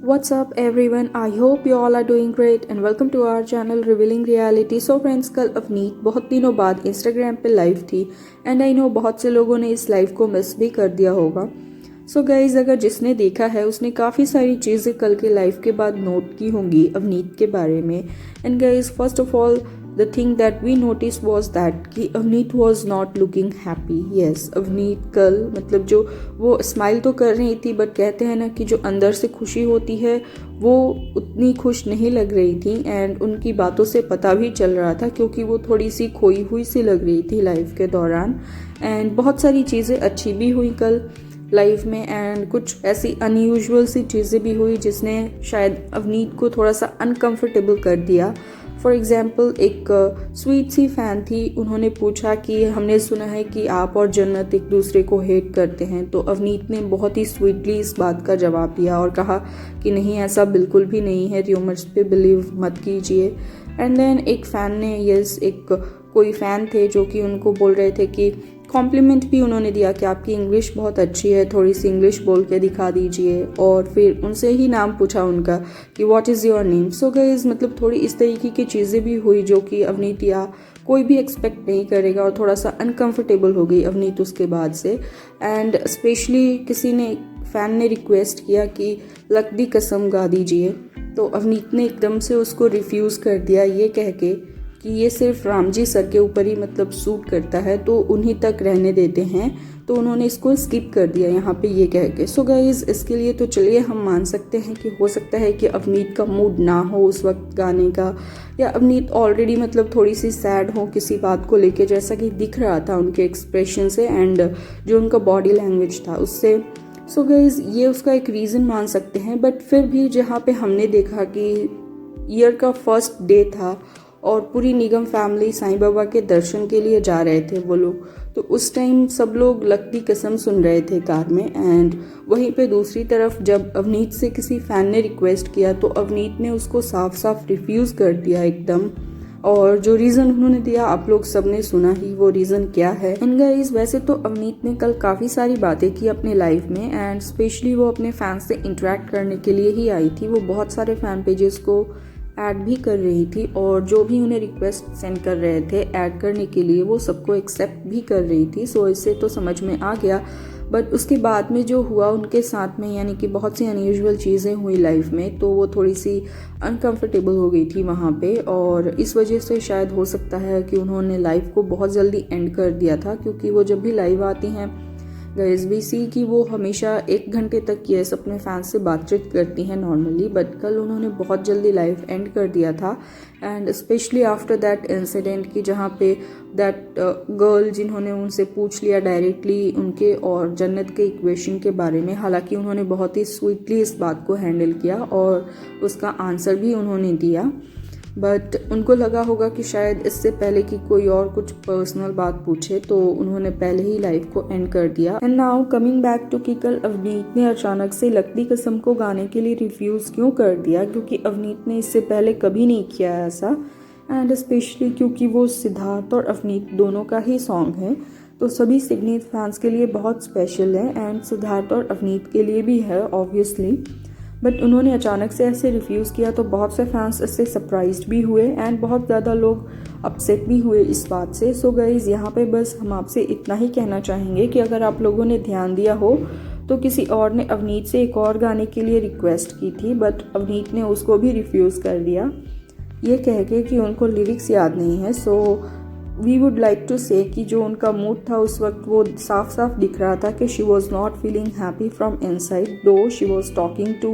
What's up everyone? I hope you all are doing great and welcome to our channel Revealing Reality. So friends, कल अवनीत बहुत दिनों बाद Instagram पे live थी and I know बहुत से लोगों ने इस लाइव को मिस भी कर दिया होगा. सो गाइज, अगर जिसने देखा है उसने काफ़ी सारी चीज़ें कल के लाइव के बाद नोट की होंगी अवनीत के बारे में. And guys, first of all the thing that we notice was that कि Avneet was not looking happy. Yes, Avneet कल मतलब जो वो स्माइल तो कर रही थी बट कहते हैं ना कि जो अंदर से खुशी होती है वो उतनी खुश नहीं लग रही थी. एंड उनकी बातों से पता भी चल रहा था क्योंकि वो थोड़ी सी खोई हुई सी लग रही थी लाइव के दौरान. एंड बहुत सारी चीज़ें अच्छी भी हुई कल लाइफ में एंड कुछ ऐसी अनयूजुअल सी चीज़ें भी हुई जिसने शायद अवनीत को थोड़ा सा अनकंफर्टेबल कर दिया. फॉर एग्ज़ाम्पल, एक स्वीट सी फ़ैन थी, उन्होंने पूछा कि हमने सुना है कि आप और जन्नत एक दूसरे को हेट करते हैं. तो अवनीत ने बहुत ही स्वीटली इस बात का जवाब दिया और कहा कि नहीं, ऐसा बिल्कुल भी नहीं है, र्यूमर्स पे बिलीव मत कीजिए. एंड देन एक फ़ैन ने कोई फ़ैन थे जो कि उनको बोल रहे थे कि कॉम्प्लीमेंट भी उन्होंने दिया कि आपकी इंग्लिश बहुत अच्छी है, थोड़ी सी इंग्लिश बोल के दिखा दीजिए. और फिर उनसे ही नाम पूछा उनका कि what is your name. So guys, मतलब थोड़ी इस तरीके की चीज़ें भी हुई जो कि अवनीत या कोई भी एक्सपेक्ट नहीं करेगा और थोड़ा सा अनकंफर्टेबल हो गई अवनीत उसके बाद से. एंड स्पेशली फ़ैन ने रिक्वेस्ट किया कि लक दी कसम गा दीजिए. तो अवनीत ने एकदम से उसको रिफ्यूज़ कर दिया ये कह के कि ये सिर्फ रामजी सर के ऊपर ही मतलब सूट करता है, तो उन्हीं तक रहने देते हैं. तो उन्होंने इसको स्किप कर दिया यहाँ पे ये कह के. सो गाइज, इसके लिए तो चलिए हम मान सकते हैं कि हो सकता है कि अवनीत का मूड ना हो उस वक्त गाने का, या अवनीत ऑलरेडी मतलब थोड़ी सी सैड हो किसी बात को लेके, जैसा कि दिख रहा था उनके एक्सप्रेशन से एंड जो उनका बॉडी लैंग्वेज था उससे. सो गाइज, ये उसका एक रीज़न मान सकते हैं. बट फिर भी जहाँ पे हमने देखा कि ईयर का फर्स्ट डे था और पूरी निगम फैमिली साईं बाबा के दर्शन के लिए जा रहे थे वो लोग, तो उस टाइम सब लोग लक दी कसम सुन रहे थे कार में. एंड वहीं पे दूसरी तरफ जब अवनीत से किसी फ़ैन ने रिक्वेस्ट किया तो अवनीत ने उसको साफ साफ रिफ्यूज़ कर दिया एकदम. और जो रीज़न उन्होंने दिया आप लोग सब ने सुना ही, वो रीज़न क्या है. एंड गाइस, वैसे तो अवनीत ने कल काफ़ी सारी बातें की अपने लाइफ में एंड स्पेशली वो अपने फैंस से इंटरेक्ट करने के लिए ही आई थी. वो बहुत सारे फ़ैन पेजेस को ऐड भी कर रही थी और जो भी उन्हें रिक्वेस्ट सेंड कर रहे थे ऐड करने के लिए वो सबको एक्सेप्ट भी कर रही थी. सो इससे तो समझ में आ गया. बट उसके बाद में जो हुआ उनके साथ में, यानी कि बहुत सी अनयूजुअल चीज़ें हुई लाइफ में, तो वो थोड़ी सी अनकंफर्टेबल हो गई थी वहाँ पे. और इस वजह से शायद हो सकता है कि उन्होंने लाइफ को बहुत जल्दी एंड कर दिया था, क्योंकि वो जब भी लाइव आती हैं गाइस वी सी कि वो हमेशा 1 घंटे तक यस अपने फैंस से बातचीत करती हैं नॉर्मली. बट कल उन्होंने बहुत जल्दी लाइव एंड कर दिया था. And specially after that incident कि जहाँ पे दैट गर्ल जिन्होंने उनसे पूछ लिया डायरेक्टली उनके और जन्नत के इक्वेशन के बारे में, हालांकि उन्होंने बहुत ही स्वीटली इस बात को हैंडल किया और उसका आंसर भी उन्होंने दिया. बट उनको लगा होगा कि शायद इससे पहले कि कोई और कुछ पर्सनल बात पूछे, तो उन्होंने पहले ही लाइफ को एंड कर दिया. And now coming back to कि कल अवनीत ने अचानक से लक दी कसम को गाने के लिए रिफ्यूज़ क्यों कर दिया, क्योंकि अवनीत ने इससे पहले कभी नहीं किया ऐसा. एंड स्पेशली क्योंकि वो सिद्धार्थ और अवनीत दोनों का ही सॉन्ग है, तो सभी सिग्नेट फैंस के लिए बहुत स्पेशल है एंड सिद्धार्थ और अवनीत के लिए भी है ऑब्वियसली. बट उन्होंने अचानक से ऐसे रिफ्यूज़ किया तो बहुत से फैंस इससे सरप्राइज्ड भी हुए एंड बहुत ज़्यादा लोग अपसेट भी हुए इस बात से. सो गाइज़, यहाँ पे बस हम आपसे इतना ही कहना चाहेंगे कि अगर आप लोगों ने ध्यान दिया हो तो किसी और ने अवनीत से एक और गाने के लिए रिक्वेस्ट की थी, बट अवनीत ने उसको भी रिफ्यूज़ कर दिया ये कह के कि उनको लिरिक्स याद नहीं है. So we would like to say कि जो उनका मूड था उस वक्त वो साफ साफ दिख रहा था कि she was not feeling happy from inside. Though she was talking to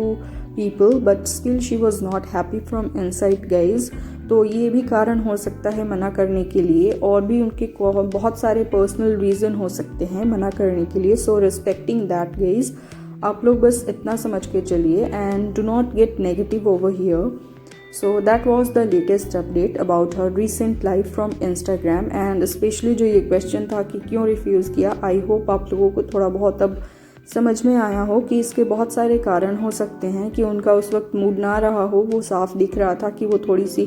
people but still she was not happy from inside guys. तो ये भी कारण हो सकता है मना करने के लिए, और भी उनके बहुत सारे पर्सनल रीज़न हो सकते हैं मना करने के लिए. सो रिस्पेक्टिंग दैट गाइज, आप लोग बस इतना समझ के चलिए and do not get negative over here. So that was the latest update about her recent live from Instagram and especially जो ये क्वेश्चन था कि क्यों रिफ्यूज़ किया, आई होप आप लोगों को थोड़ा बहुत अब समझ में आया हो कि इसके बहुत सारे कारण हो सकते हैं कि उनका उस वक्त मूड ना रहा हो. वो साफ दिख रहा था कि वो थोड़ी सी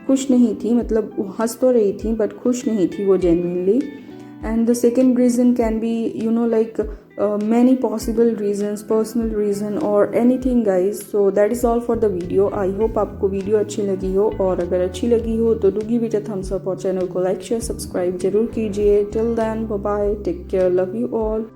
खुश नहीं थी, मतलब वो हंस तो रही थी बट खुश नहीं थी वो genuinely. And the second reason can be like many possible reasons, personal reason or anything guys. So that is all for the video. I hope आपको वीडियो अच्छी लगी हो, और अगर अच्छी लगी हो तो do give it a thumbs up और चैनल को लाइक शेयर सब्सक्राइब जरूर कीजिए. Till then bye bye, take care, love you all.